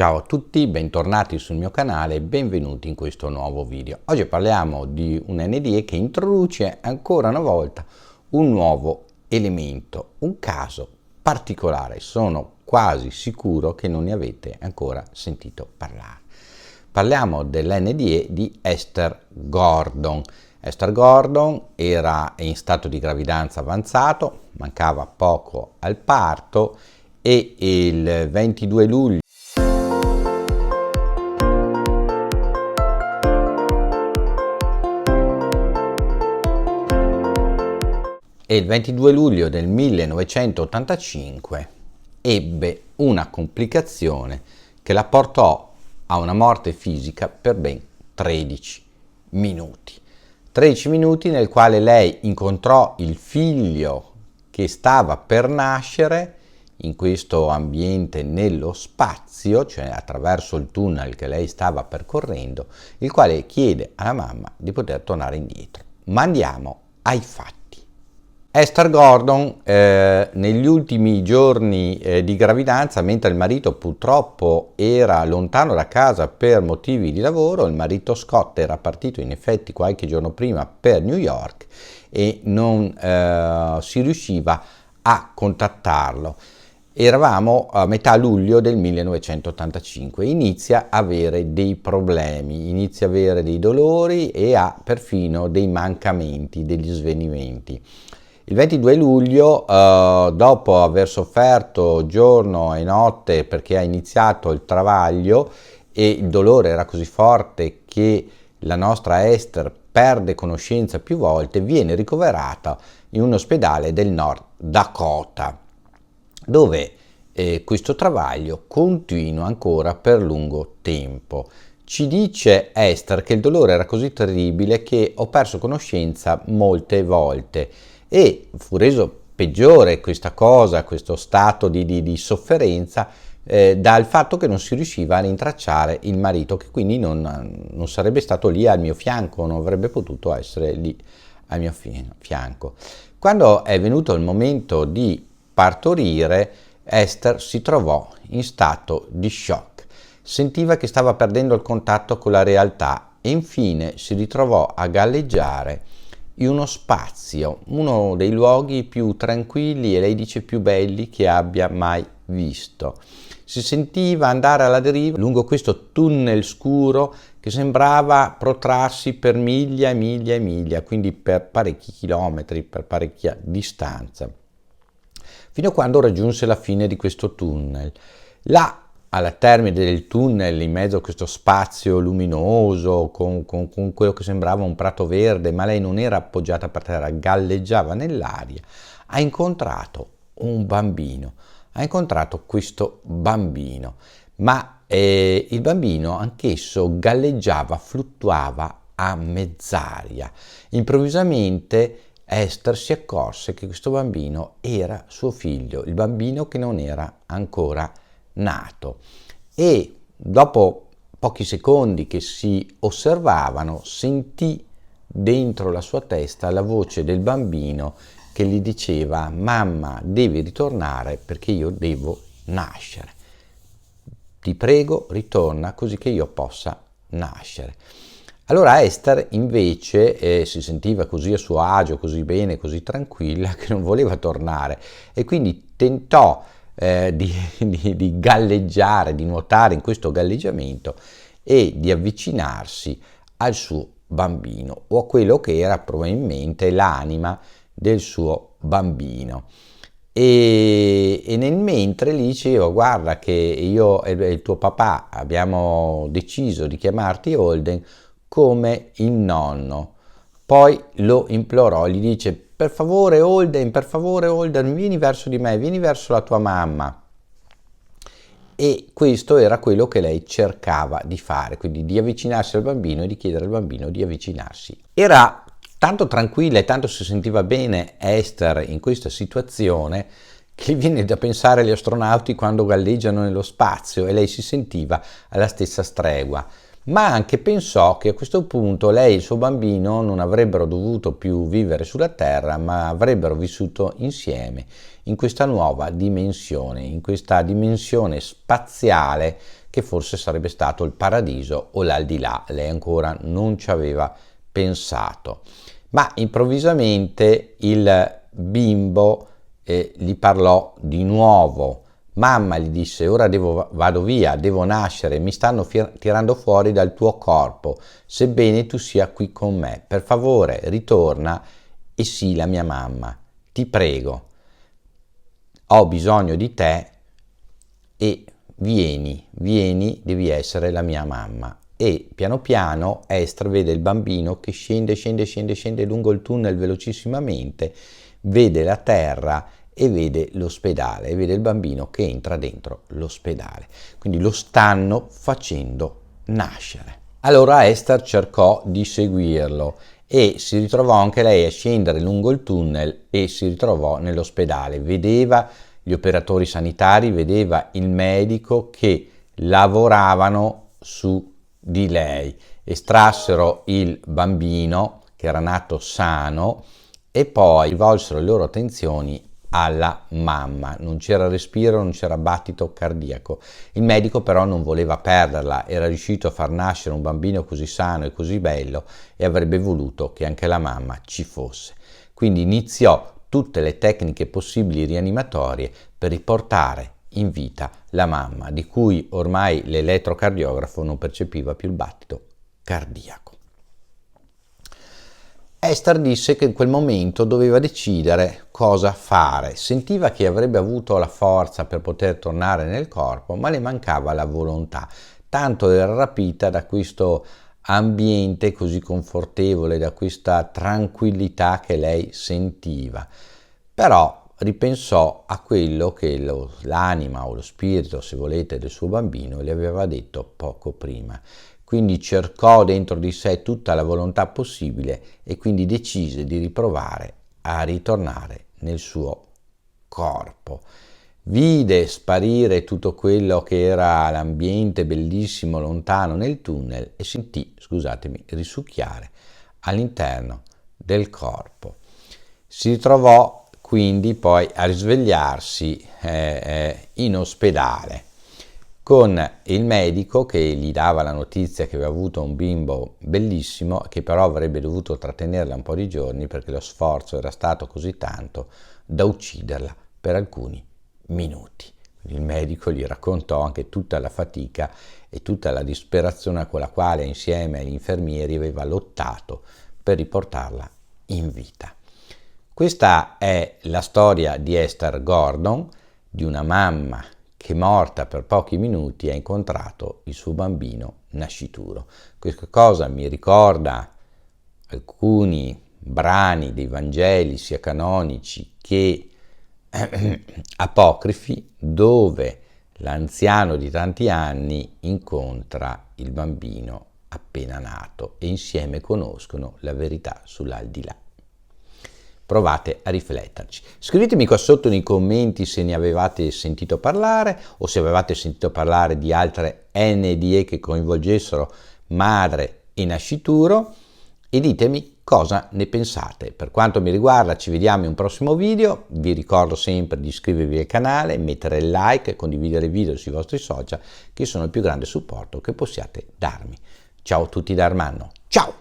Ciao a tutti, bentornati sul mio canale e benvenuti in questo nuovo video. Oggi parliamo di un NDE che introduce ancora una volta un nuovo elemento, un caso particolare. Sono quasi sicuro che non ne avete ancora sentito parlare. Parliamo dell'NDE di Esther Gordon. Esther Gordon era in stato di gravidanza avanzato, mancava poco al parto e il 22 luglio e il 22 luglio del 1985 ebbe una complicazione che la portò a una morte fisica per ben 13 minuti. 13 minuti nel quale lei incontrò il figlio che stava per nascere in questo ambiente nello spazio, cioè attraverso il tunnel che lei stava percorrendo, il quale chiede alla mamma di poter tornare indietro. Ma andiamo ai fatti. Esther Gordon negli ultimi giorni di gravidanza, mentre il marito purtroppo era lontano da casa per motivi di lavoro, il marito Scott era partito in effetti qualche giorno prima per New York e non si riusciva a contattarlo. Eravamo a metà luglio del 1985, inizia a avere dei problemi, inizia a avere dei dolori e ha perfino dei mancamenti, degli svenimenti. Il 22 luglio, dopo aver sofferto giorno e notte perché ha iniziato il travaglio e il dolore era così forte che la nostra Esther perde conoscenza più volte, viene ricoverata in un ospedale del Nord Dakota, dove questo travaglio continua ancora per lungo tempo. Ci dice Esther che il dolore era così terribile che ho perso conoscenza molte volte e fu reso peggiore questa cosa, questo stato di sofferenza dal fatto che non si riusciva a rintracciare il marito, che quindi non sarebbe stato lì al mio fianco, non avrebbe potuto essere lì al mio fianco. Quando è venuto il momento di partorire, Esther si trovò in stato di shock, sentiva che stava perdendo il contatto con la realtà e infine si ritrovò a galleggiare in uno spazio, uno dei luoghi più tranquilli e lei dice più belli che abbia mai visto. Si sentiva andare alla deriva lungo questo tunnel scuro che sembrava protrarsi per miglia e miglia e miglia, quindi per parecchi chilometri, per parecchia distanza, fino a quando raggiunse la fine di questo tunnel. Là, alla termine del tunnel, in mezzo a questo spazio luminoso, con quello che sembrava un prato verde, ma lei non era appoggiata per terra, galleggiava nell'aria, ha incontrato un bambino. Ha incontrato questo bambino, ma il bambino anch'esso galleggiava, fluttuava a mezz'aria. Improvvisamente Esther si accorse che questo bambino era suo figlio, il bambino che non era ancora nato, e dopo pochi secondi che si osservavano sentì dentro la sua testa la voce del bambino che gli diceva: mamma, devi ritornare perché io devo nascere, ti prego ritorna così che io possa nascere. Allora Esther invece si sentiva così a suo agio, così bene, così tranquilla che non voleva tornare e quindi tentò di galleggiare, di nuotare in questo galleggiamento e di avvicinarsi al suo bambino o a quello che era probabilmente l'anima del suo bambino. E nel mentre gli diceva: guarda che io e il tuo papà abbiamo deciso di chiamarti Holden come il nonno. Poi lo implorò, gli dice: per favore Holden, vieni verso di me, vieni verso la tua mamma. E questo era quello che lei cercava di fare, quindi di avvicinarsi al bambino e di chiedere al bambino di avvicinarsi. Era tanto tranquilla e tanto si sentiva bene Esther in questa situazione che viene da pensare agli astronauti quando galleggiano nello spazio, e lei si sentiva alla stessa stregua. Ma anche pensò che a questo punto lei e il suo bambino non avrebbero dovuto più vivere sulla Terra, ma avrebbero vissuto insieme in questa nuova dimensione, in questa dimensione spaziale che forse sarebbe stato il paradiso o l'aldilà. Lei ancora non ci aveva pensato. Ma improvvisamente il bimbo gli parlò di nuovo. Mamma, gli disse, ora vado via, devo nascere, mi stanno tirando fuori dal tuo corpo, sebbene tu sia qui con me. Per favore, ritorna e sii la mia mamma. Ti prego, ho bisogno di te e vieni, devi essere la mia mamma. E piano piano Esther vede il bambino che scende lungo il tunnel velocissimamente, vede la terra e vede l'ospedale, e vede il bambino che entra dentro l'ospedale. Quindi lo stanno facendo nascere. Allora Esther cercò di seguirlo e si ritrovò anche lei a scendere lungo il tunnel e si ritrovò nell'ospedale. Vedeva gli operatori sanitari, vedeva il medico che lavoravano su di lei. Estrassero il bambino che era nato sano e poi rivolsero le loro attenzioni alla mamma. Non c'era respiro, non c'era battito cardiaco. Il medico però non voleva perderla, era riuscito a far nascere un bambino così sano e così bello e avrebbe voluto che anche la mamma ci fosse. Quindi iniziò tutte le tecniche possibili rianimatorie per riportare in vita la mamma, di cui ormai l'elettrocardiografo non percepiva più il battito cardiaco. Esther disse che in quel momento doveva decidere cosa fare. Sentiva che avrebbe avuto la forza per poter tornare nel corpo, ma le mancava la volontà. Tanto era rapita da questo ambiente così confortevole, da questa tranquillità che lei sentiva. Però ripensò a quello che l'anima o lo spirito, se volete, del suo bambino le aveva detto poco prima. Quindi cercò dentro di sé tutta la volontà possibile e quindi decise di riprovare a ritornare nel suo corpo. Vide sparire tutto quello che era l'ambiente bellissimo lontano nel tunnel e sentì, scusatemi, risucchiare all'interno del corpo. Si ritrovò quindi poi a risvegliarsi in ospedale, con il medico che gli dava la notizia che aveva avuto un bimbo bellissimo, che però avrebbe dovuto trattenerla un po' di giorni perché lo sforzo era stato così tanto da ucciderla per alcuni minuti. Il medico gli raccontò anche tutta la fatica e tutta la disperazione con la quale insieme agli infermieri aveva lottato per riportarla in vita. Questa è la storia di Esther Gordon, di una mamma che morta per pochi minuti ha incontrato il suo bambino nascituro. Questa cosa mi ricorda alcuni brani dei Vangeli, sia canonici che apocrifi, dove l'anziano di tanti anni incontra il bambino appena nato e insieme conoscono la verità sull'aldilà. Provate a rifletterci. Scrivetemi qua sotto nei commenti se ne avevate sentito parlare o se avevate sentito parlare di altre NDE che coinvolgessero madre e nascituro e ditemi cosa ne pensate. Per quanto mi riguarda ci vediamo in un prossimo video, vi ricordo sempre di iscrivervi al canale, mettere il like e condividere il video sui vostri social che sono il più grande supporto che possiate darmi. Ciao a tutti da Armando, ciao!